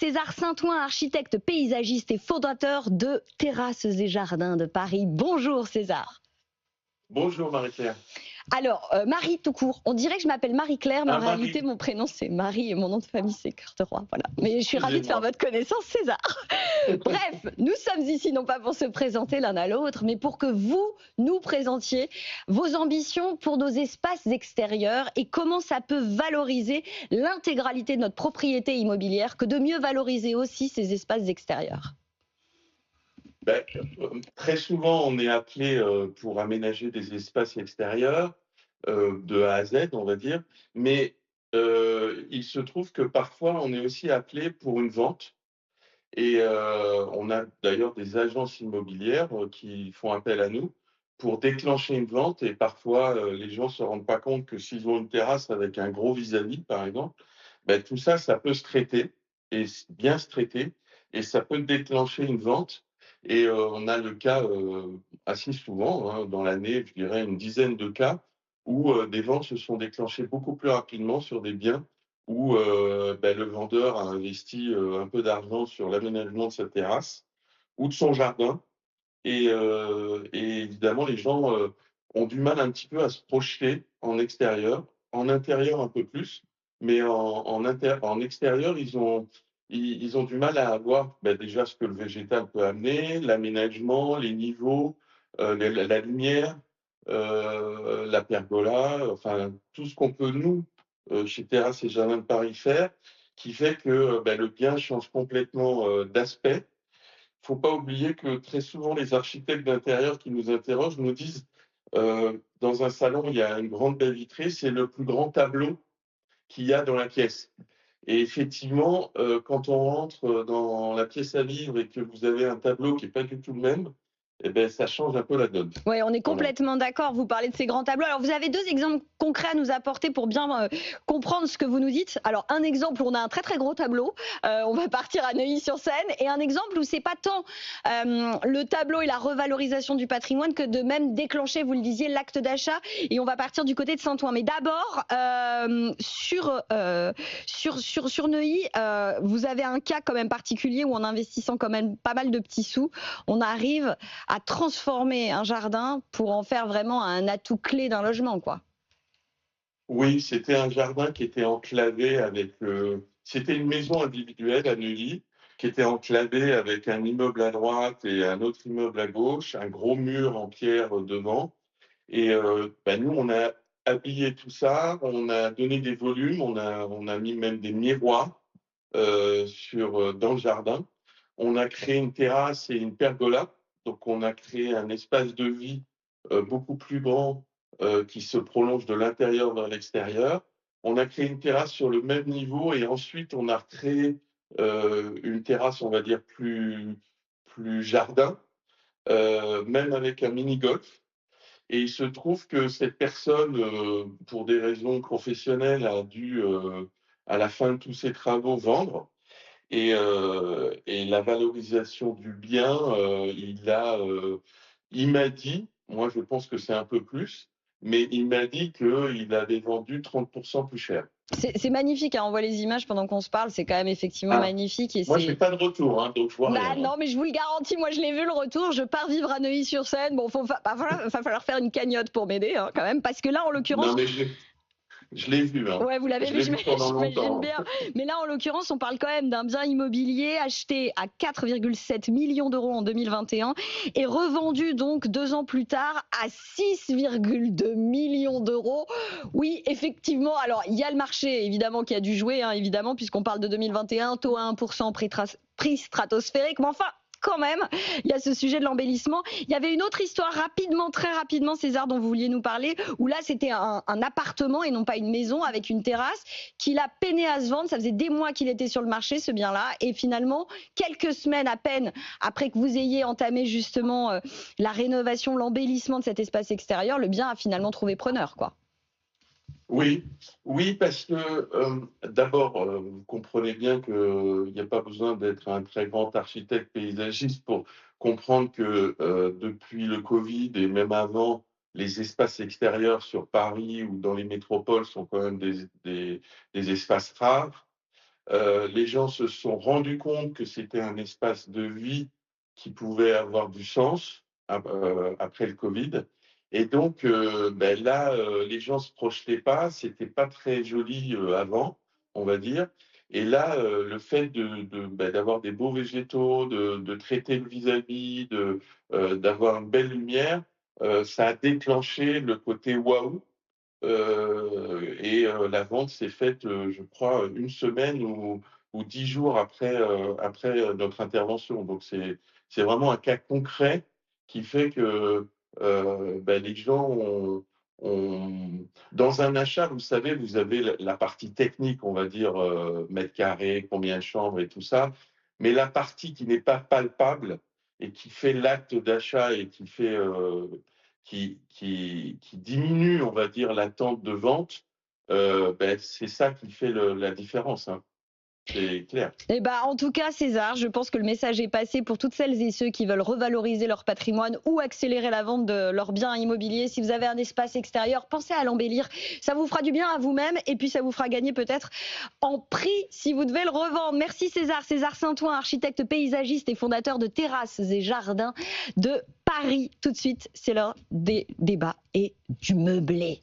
César Saint-Ouen, architecte paysagiste et fondateur de Terrasses et Jardins de Paris. Bonjour César. Bonjour Marie-Claire. Alors, Marie tout court, on dirait que je m'appelle Marie-Claire, mais en réalité mon prénom c'est Marie et mon nom de famille c'est Courteroy. Voilà. Mais je suis ravie de faire votre connaissance César. Bref, nous sommes ici non pas pour se présenter l'un à l'autre, mais pour que vous nous présentiez vos ambitions pour nos espaces extérieurs et comment ça peut valoriser l'intégralité de notre propriété immobilière que de mieux valoriser aussi ces espaces extérieurs. Très souvent, on est appelé pour aménager des espaces extérieurs de A à Z, on va dire, mais il se trouve que parfois, on est aussi appelé pour une vente. Et on a d'ailleurs des agences immobilières qui font appel à nous pour déclencher une vente. Et parfois, les gens ne se rendent pas compte que s'ils ont une terrasse avec un gros vis-à-vis, par exemple, tout ça, ça peut se traiter, et bien se traiter, et ça peut déclencher une vente. Et on a le cas assez souvent, hein, dans l'année, je dirais une dizaine de cas, où des ventes se sont déclenchées beaucoup plus rapidement sur des biens où le vendeur a investi un peu d'argent sur l'aménagement de sa terrasse ou de son jardin. Et évidemment, les gens ont du mal un petit peu à se projeter en extérieur, en intérieur un peu plus, mais en extérieur, ils ont du mal à avoir déjà ce que le végétal peut amener, l'aménagement, les niveaux, la lumière, la pergola, enfin tout ce qu'on peut, nous, chez Terrasses et Jardins de Paris, faire, qui fait que le bien change complètement d'aspect. Il ne faut pas oublier que très souvent, les architectes d'intérieur qui nous interrogent nous disent dans un salon, il y a une grande baie vitrée, c'est le plus grand tableau qu'il y a dans la pièce. Et effectivement, quand on rentre dans la pièce à vivre et que vous avez un tableau qui n'est pas du tout le même, ça change un peu la donne. Oui, on est complètement d'accord. Vous parlez de ces grands tableaux. Alors, vous avez deux exemples concrets à nous apporter pour bien comprendre ce que vous nous dites. Alors, un exemple où on a un très très gros tableau. On va partir à Neuilly-sur-Seine. Et un exemple où c'est pas tant le tableau et la revalorisation du patrimoine que de même déclencher, vous le disiez, l'acte d'achat. Et on va partir du côté de Saint-Ouen. Mais d'abord, sur Neuilly, vous avez un cas quand même particulier où en investissant quand même pas mal de petits sous, on arrive à transformer un jardin pour en faire vraiment un atout clé d'un logement, quoi. Oui, c'était un jardin qui était enclavé avec... C'était une maison individuelle à Neuilly qui était enclavée avec un immeuble à droite et un autre immeuble à gauche, un gros mur en pierre devant. Et nous, on a habillé tout ça, on a donné des volumes, on a mis même des miroirs dans le jardin. On a créé une terrasse et une pergola. Donc, on a créé un espace de vie beaucoup plus grand qui se prolonge de l'intérieur vers l'extérieur. On a créé une terrasse sur le même niveau et ensuite, on a créé une terrasse, on va dire, plus jardin, même avec un mini-golf. Et il se trouve que cette personne, pour des raisons professionnelles, a dû, à la fin de tous ses travaux, vendre. Et la valorisation du bien, il m'a dit, moi je pense que c'est un peu plus, mais il m'a dit qu'il avait vendu 30% plus cher. C'est magnifique, hein, on voit les images pendant qu'on se parle, c'est quand même effectivement magnifique. Et moi, je n'ai pas de retour, hein, donc je vois rien. Non, mais je vous le garantis, moi je l'ai vu le retour, je pars vivre à Neuilly-sur-Seine. Bon, va falloir faire une cagnotte pour m'aider, hein, quand même, parce que là, en l'occurrence... Non, mais je l'ai vu. Hein. Ouais, vous l'avez vu, j'imagine bien. Hein. Mais là, en l'occurrence, on parle quand même d'un bien immobilier acheté à 4,7 millions d'euros en 2021 et revendu donc 2 ans plus tard à 6,2 millions d'euros. Oui, effectivement. Alors, il y a le marché, évidemment, qui a dû jouer, hein, évidemment, puisqu'on parle de 2021, taux à 1%, prix stratosphérique. Mais enfin, quand même, il y a ce sujet de l'embellissement. Il y avait une autre histoire très rapidement, César, dont vous vouliez nous parler, où là, c'était un appartement et non pas une maison avec une terrasse qu'il a peiné à se vendre. Ça faisait des mois qu'il était sur le marché, ce bien-là. Et finalement, quelques semaines à peine après que vous ayez entamé justement la rénovation, l'embellissement de cet espace extérieur, le bien a finalement trouvé preneur, quoi. Oui, parce que d'abord, vous comprenez bien qu'il n'y a pas besoin d'être un très grand architecte paysagiste pour comprendre que depuis le Covid et même avant, les espaces extérieurs sur Paris ou dans les métropoles sont quand même des espaces rares. Les gens se sont rendus compte que c'était un espace de vie qui pouvait avoir du sens après le Covid. Et donc, là, les gens se projetaient pas, c'était pas très joli avant, on va dire. Et là, le fait d'avoir des beaux végétaux, de traiter le vis-à-vis, d'avoir une belle lumière, ça a déclenché le côté waouh. La vente s'est faite, je crois, 1 semaine ou 10 jours après notre intervention. Donc c'est vraiment un cas concret qui fait que, les gens ont dans un achat, vous savez, vous avez la partie technique, on va dire, mètres carrés, combien de chambres et tout ça. Mais la partie qui n'est pas palpable et qui fait l'acte d'achat et qui diminue, on va dire, l'attente de vente, c'est ça qui fait la différence, hein. C'est clair. Eh ben, en tout cas, César, je pense que le message est passé pour toutes celles et ceux qui veulent revaloriser leur patrimoine ou accélérer la vente de leurs biens immobiliers. Si vous avez un espace extérieur, pensez à l'embellir. Ça vous fera du bien à vous-même et puis ça vous fera gagner peut-être en prix si vous devez le revendre. Merci César. César Saint-Ouen, architecte paysagiste et fondateur de Terrasses et Jardins de Paris. Tout de suite, c'est l'heure des débats et du meublé.